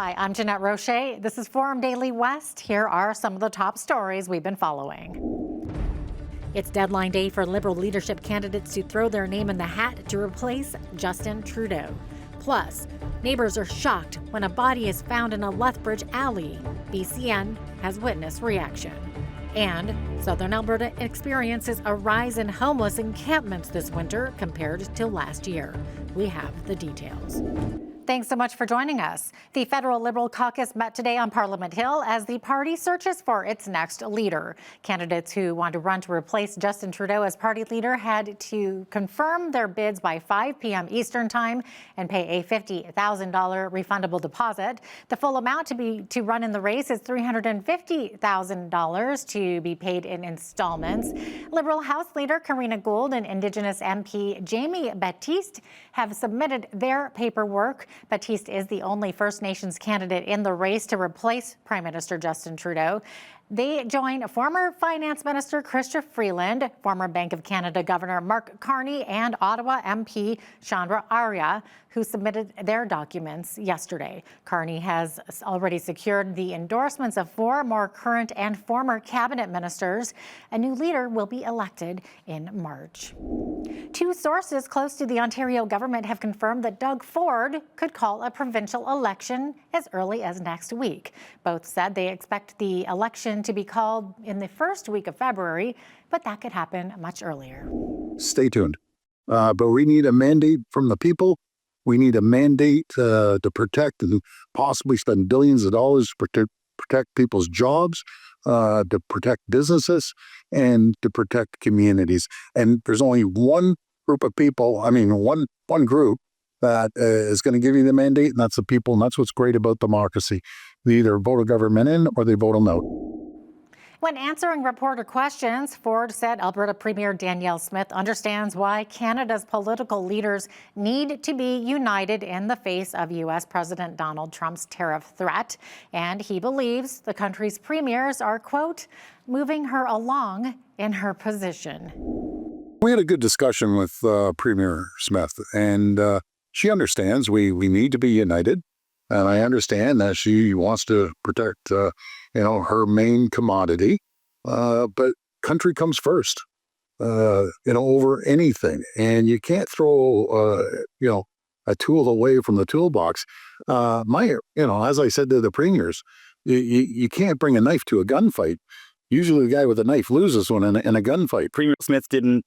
Hi, I'm Jeanette Roche. This is Forum Daily West. Here are some of the top stories we've been following. It's deadline day for Liberal leadership candidates to throw their name in the hat to replace Justin Trudeau. Plus, neighbors are shocked when a body is found in a Lethbridge alley. BCN has witnessed reaction. And Southern Alberta experiences a rise in homeless encampments this winter compared to last year. We have the details. Thanks so much for joining us. The Federal Liberal Caucus met today on Parliament Hill as the party searches for its next leader. Candidates who want to run to replace Justin Trudeau as party leader had to confirm their bids by 5 p.m. Eastern Time and pay a $50,000 refundable deposit. The full amount to run in the race is $350,000 to be paid in installments. Liberal House Leader Karina Gould and Indigenous MP Jamie Baptiste have submitted their paperwork. Baptiste is the only First Nations candidate in the race to replace Prime Minister Justin Trudeau. They join former Finance Minister Chrystia Freeland, former Bank of Canada Governor Mark Carney, and Ottawa MP Chandra Arya, who submitted their documents yesterday. Carney has already secured the endorsements of 4 more current and former cabinet ministers. A new leader will be elected in March. 2 sources close to the Ontario government have confirmed that Doug Ford could call a provincial election as early as next week. Both said they expect the election to be called in the first week of February, but that could happen much earlier. Stay tuned. But we need a mandate from the people. We need a mandate to protect and possibly spend billions of dollars to protect people's jobs, to protect businesses, and to protect communities. And there's only one group of people, one group that is going to give you the mandate, and that's the people, and that's what's great about democracy. They either vote a government in or they vote them out. When answering reporter questions, Ford said Alberta Premier Danielle Smith understands why Canada's political leaders need to be united in the face of U.S. President Donald Trump's tariff threat. And he believes the country's premiers are, quote, moving her along in her position. We had a good discussion with Premier Smith, and she understands we need to be united. And I understand that she wants to protect, her main commodity. But country comes first, over anything. And you can't throw, a tool away from the toolbox. As I said to the premiers, you can't bring a knife to a gunfight. Usually the guy with a knife loses one in a gunfight. Premier Smith didn't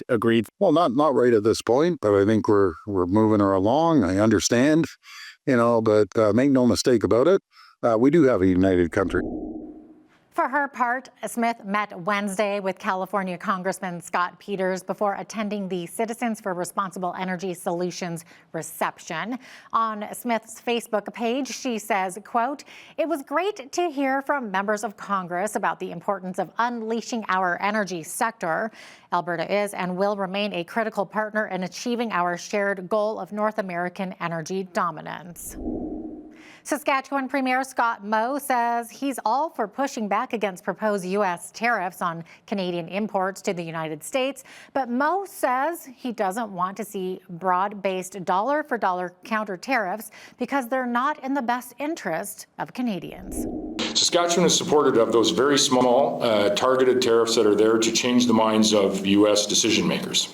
agree. Well, not right at this point, but I think we're moving her along. I understand. But make no mistake about it, we do have a united country. For her part, Smith met Wednesday with California Congressman Scott Peters before attending the Citizens for Responsible Energy Solutions reception. On Smith's Facebook page, she says, quote, "It was great to hear from members of Congress about the importance of unleashing our energy sector. Alberta is and will remain a critical partner in achieving our shared goal of North American energy dominance." Saskatchewan Premier Scott Moe says he's all for pushing back against proposed U.S. tariffs on Canadian imports to the United States, but Moe says he doesn't want to see broad-based dollar-for-dollar counter tariffs because they're not in the best interest of Canadians. Saskatchewan is supportive of those very small, targeted tariffs that are there to change the minds of U.S. decision makers.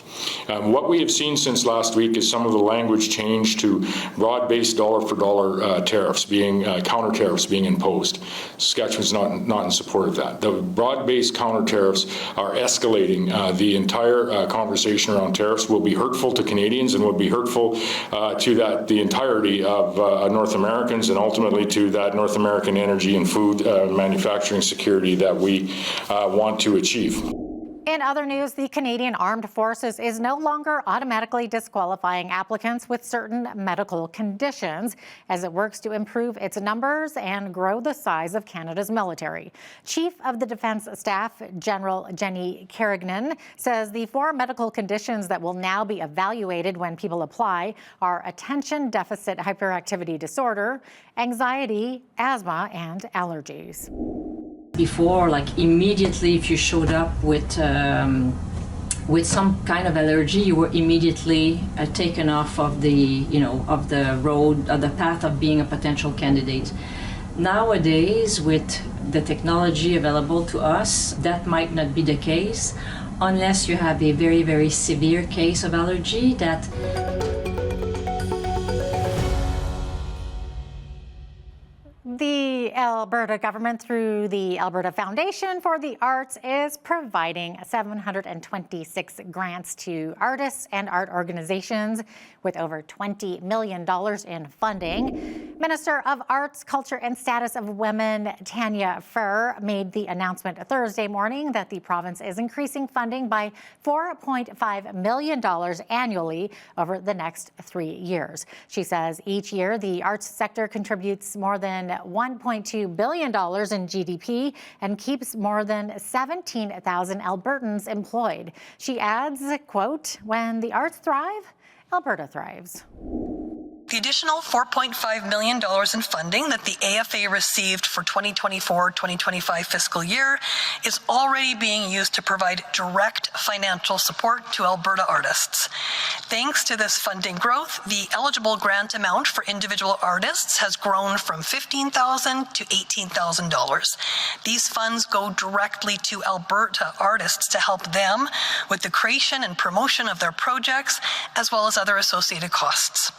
What we have seen since last week is some of the language change to broad-based dollar-for-dollar tariffs counter tariffs being imposed. Saskatchewan's not in support of that. The broad-based counter tariffs are escalating. The entire conversation around tariffs will be hurtful to Canadians and will be hurtful to the entirety of North Americans and ultimately to that North American energy and food manufacturing security that we want to achieve. In other news, the Canadian Armed Forces is no longer automatically disqualifying applicants with certain medical conditions as it works to improve its numbers and grow the size of Canada's military. Chief of the Defence Staff, General Jenny Carignan, says the 4 medical conditions that will now be evaluated when people apply are attention deficit hyperactivity disorder, anxiety, asthma, and allergies. Before, immediately if you showed up with with some kind of allergy, you were immediately taken off of the, of the road, of the path of being a potential candidate. Nowadays, with the technology available to us, that might not be the case unless you have a very, very severe case of allergy that The Alberta government, through the Alberta Foundation for the Arts, is providing 726 grants to artists and art organizations with over $20 million in funding. Minister of Arts, Culture and Status of Women Tanya Furr made the announcement Thursday morning that the province is increasing funding by $4.5 million annually over the next 3 years. She says each year the arts sector contributes more than $1.2 billion in GDP and keeps more than 17,000 Albertans employed. She adds, quote, "When the arts thrive, Alberta thrives." The additional $4.5 million in funding that the AFA received for 2024-2025 fiscal year is already being used to provide direct financial support to Alberta artists. Thanks to this funding growth, the eligible grant amount for individual artists has grown from $15,000 to $18,000. These funds go directly to Alberta artists to help them with the creation and promotion of their projects, as well as other associated costs.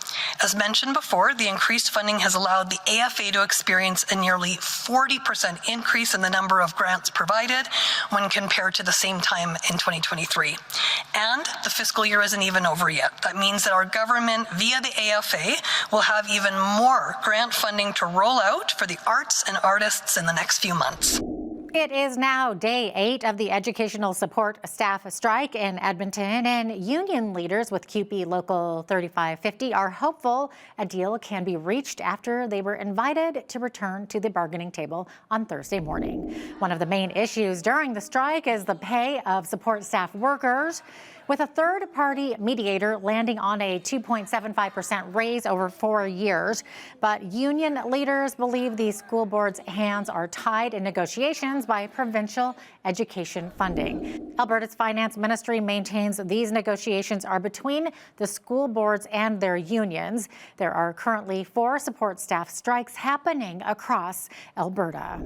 As mentioned before, the increased funding has allowed the AFA to experience a nearly 40% increase in the number of grants provided when compared to the same time in 2023. And the fiscal year isn't even over yet. That means that our government, via the AFA, will have even more grant funding to roll out for the arts and artists in the next few months. It is now day 8 of the educational support staff strike in Edmonton, and union leaders with CUPE Local 3550 are hopeful a deal can be reached after they were invited to return to the bargaining table on Thursday morning. One of the main issues during the strike is the pay of support staff workers, with a third-party mediator landing on a 2.75% raise over 4 years. But union leaders believe the school board's hands are tied in negotiations by provincial education funding. Alberta's finance ministry maintains these negotiations are between the school boards and their unions. There are currently 4 support staff strikes happening across Alberta.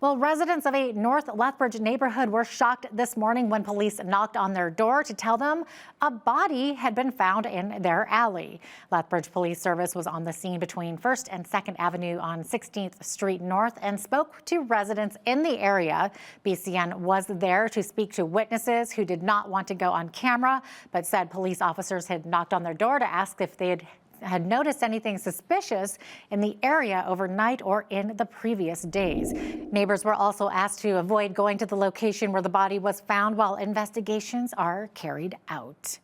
Well, residents of a North Lethbridge neighborhood were shocked this morning when police knocked on their door to tell them a body had been found in their alley. Lethbridge Police Service was on the scene between 1st and 2nd Avenue on 16th Street North and spoke to residents in the area. BCN was there to speak to witnesses who did not want to go on camera, but said police officers had knocked on their door to ask if they had noticed anything suspicious in the area overnight or in the previous days. Neighbors were also asked to avoid going to the location where the body was found while investigations are carried out.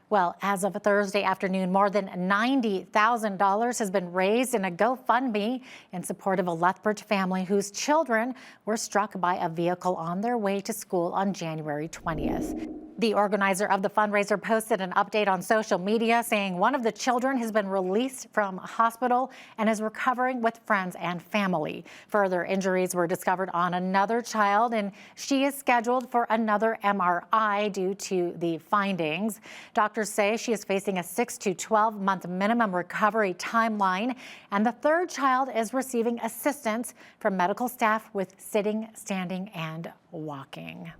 Well, as of Thursday afternoon, more than $90,000 has been raised in a GoFundMe in support of a Lethbridge family whose children were struck by a vehicle on their way to school on January 20th. The organizer of the fundraiser posted an update on social media saying one of the children has been released from hospital and is recovering with friends and family. Further injuries were discovered on another child, and she is scheduled for another MRI due to the findings. Doctors say she is facing a 6 to 12-month minimum recovery timeline, and the third child is receiving assistance from medical staff with sitting, standing, and walking.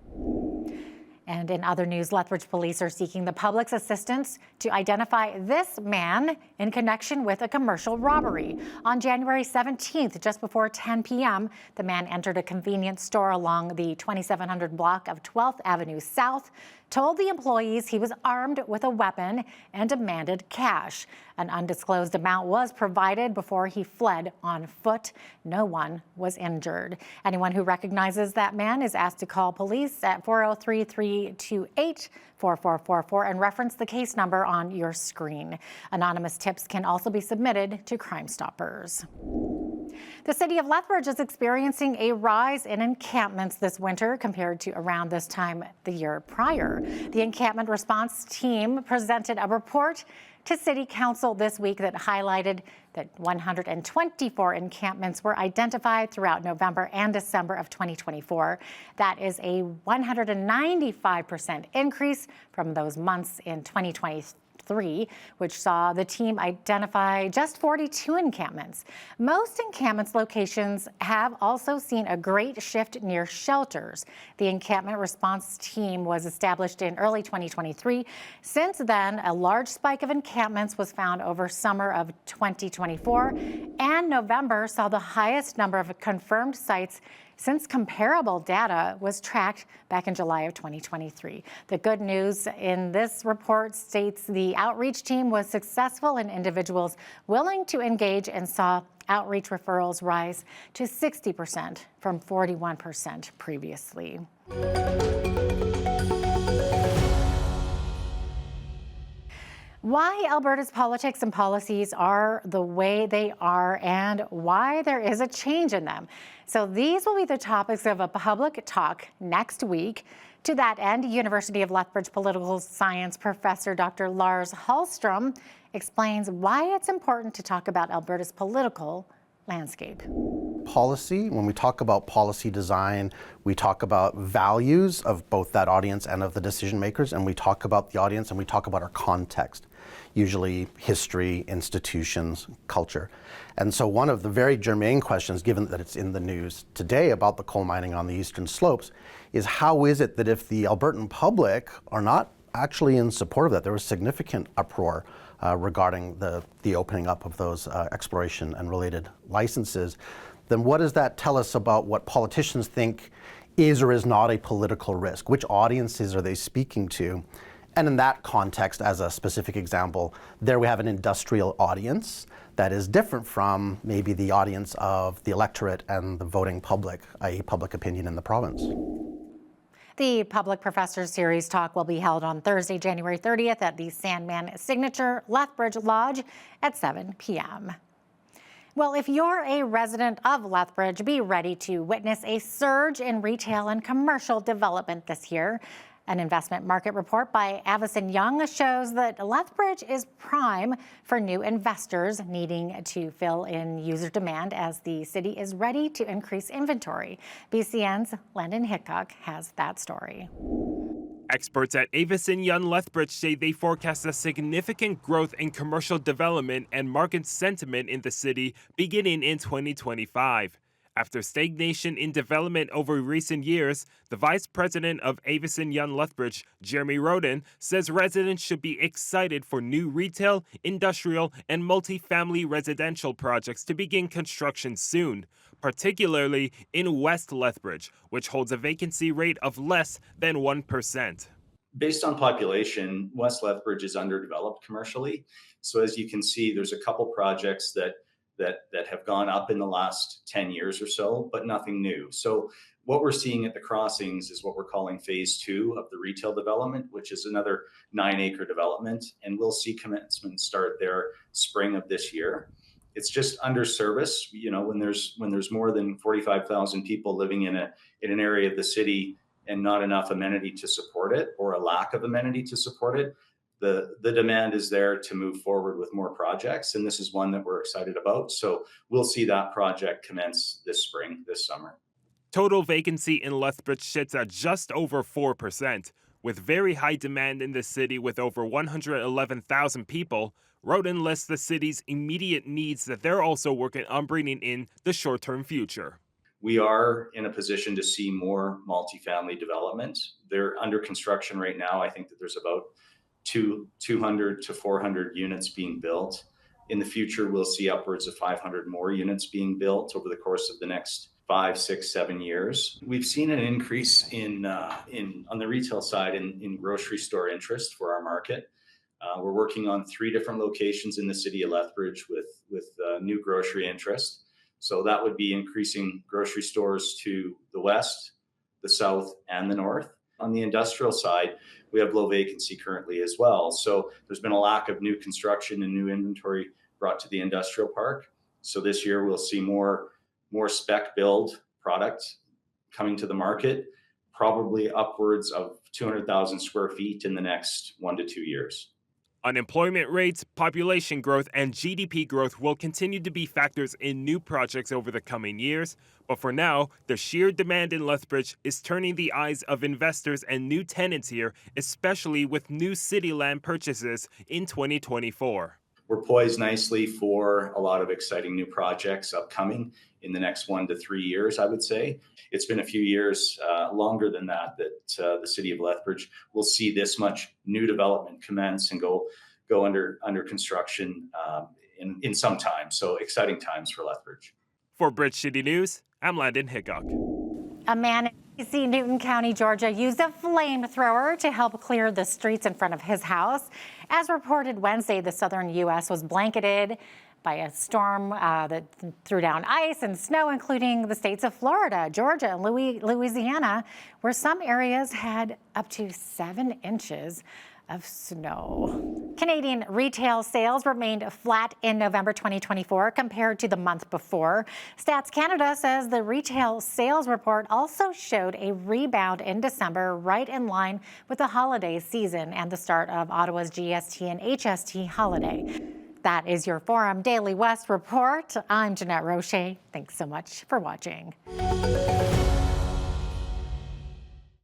And in other news, Lethbridge police are seeking the public's assistance to identify this man in connection with a commercial robbery. On January 17th, just before 10 p.m., the man entered a convenience store along the 2700 block of 12th Avenue South, told the employees he was armed with a weapon, and demanded cash. An undisclosed amount was provided before he fled on foot. No one was injured. Anyone who recognizes that man is asked to call police at 403-328-4444 and reference the case number on your screen. Anonymous tips can also be submitted to Crime Stoppers. The city of Lethbridge is experiencing a rise in encampments this winter compared to around this time the year prior. The encampment response team presented a report to City Council this week that highlighted that 124 encampments were identified throughout November and December of 2024. That is a 195% increase from those months in 2023, which saw the team identify just 42 encampments. Most encampments locations have also seen a great shift near shelters. The encampment response team was established in early 2023. Since then, a large spike of encampments was found over summer of 2024, and November saw the highest number of confirmed sites since comparable data was tracked back in July of 2023. The good news in this report states the outreach team was successful in individuals willing to engage and saw outreach referrals rise to 60% from 41% previously. Why Alberta's politics and policies are the way they are and why there is a change in them. So these will be the topics of a public talk next week. To that end, University of Lethbridge political science professor Dr. Lars Hallström explains why it's important to talk about Alberta's political landscape. Policy, when we talk about policy design, we talk about values of both that audience and of the decision makers, and we talk about the audience and we talk about our context, usually history, institutions, culture. And so one of the very germane questions, given that it's in the news today about the coal mining on the eastern slopes, is how is it that if the Albertan public are not actually in support of that, there was significant uproar regarding the opening up of those exploration and related licenses, then what does that tell us about what politicians think is or is not a political risk? Which audiences are they speaking to? And in that context, as a specific example, there we have an industrial audience that is different from maybe the audience of the electorate and the voting public, i.e. public opinion in the province. The Public Professors Series talk will be held on Thursday, January 30th at the Sandman Signature Lethbridge Lodge at 7 p.m. Well, if you're a resident of Lethbridge, be ready to witness a surge in retail and commercial development this year. An investment market report by Avison Young shows that Lethbridge is prime for new investors needing to fill in user demand as the city is ready to increase inventory. BCN's Landon Hickok has that story. Experts at Avison Young Lethbridge say they forecast a significant growth in commercial development and market sentiment in the city beginning in 2025. After stagnation in development over recent years, the vice president of Avison Young Lethbridge, Jeremy Roden, says residents should be excited for new retail, industrial, and multifamily residential projects to begin construction soon, particularly in West Lethbridge, which holds a vacancy rate of less than 1%. Based on population, West Lethbridge is underdeveloped commercially. So as you can see, there's a couple projects that have gone up in the last 10 years or so, but nothing new. So what we're seeing at the crossings is what we're calling phase 2 of the retail development, which is another 9-acre development. And we'll see commencement start there spring of this year. It's just under service. You know, when there's more than 45,000 people living in an area of the city and not enough amenity to support it, or a lack of amenity to support it, the demand is there to move forward with more projects, and this is one that we're excited about. So we'll see that project commence this spring, this summer. Total vacancy in Lethbridge sits at just over 4%. With very high demand in the city with over 111,000 people, Roden lists the city's immediate needs that they're also working on bringing in the short-term future. We are in a position to see more multifamily development. They're under construction right now. I think that there's about 200 to 400 units being built. In the future, we'll see upwards of 500 more units being built over the course of the next 5, 6, 7 years. We've seen an increase in on the retail side in grocery store interest for our market. We're working on 3 different locations in the city of Lethbridge with new grocery interest. So that would be increasing grocery stores to the west, the south, and the north. On the industrial side, we have low vacancy currently as well. So there's been a lack of new construction and new inventory brought to the industrial park. So this year we'll see more spec build product coming to the market, probably upwards of 200,000 square feet in the next 1 to 2 years. Unemployment rates, population growth, and GDP growth will continue to be factors in new projects over the coming years. But for now, the sheer demand in Lethbridge is turning the eyes of investors and new tenants here, especially with new city land purchases in 2024. We're poised nicely for a lot of exciting new projects upcoming in the next 1 to 3 years, I would say. It's been a few years longer than that the city of Lethbridge will see this much new development commence and go under construction in some time. So exciting times for Lethbridge. For Bridge City News, I'm Landon Hickok. A man in D.C., Newton County, Georgia, used a flamethrower to help clear the streets in front of his house. As reported Wednesday, the southern U.S. was blanketed by a storm that threw down ice and snow, including the states of Florida, Georgia, and Louisiana, where some areas had up to 7 inches of snow. Canadian retail sales remained flat in November 2024 compared to the month before. Stats Canada says the retail sales report also showed a rebound in December, right in line with the holiday season and the start of Ottawa's GST and HST holiday. That is your Forum Daily West report. I'm Jeanette Roche. Thanks so much for watching.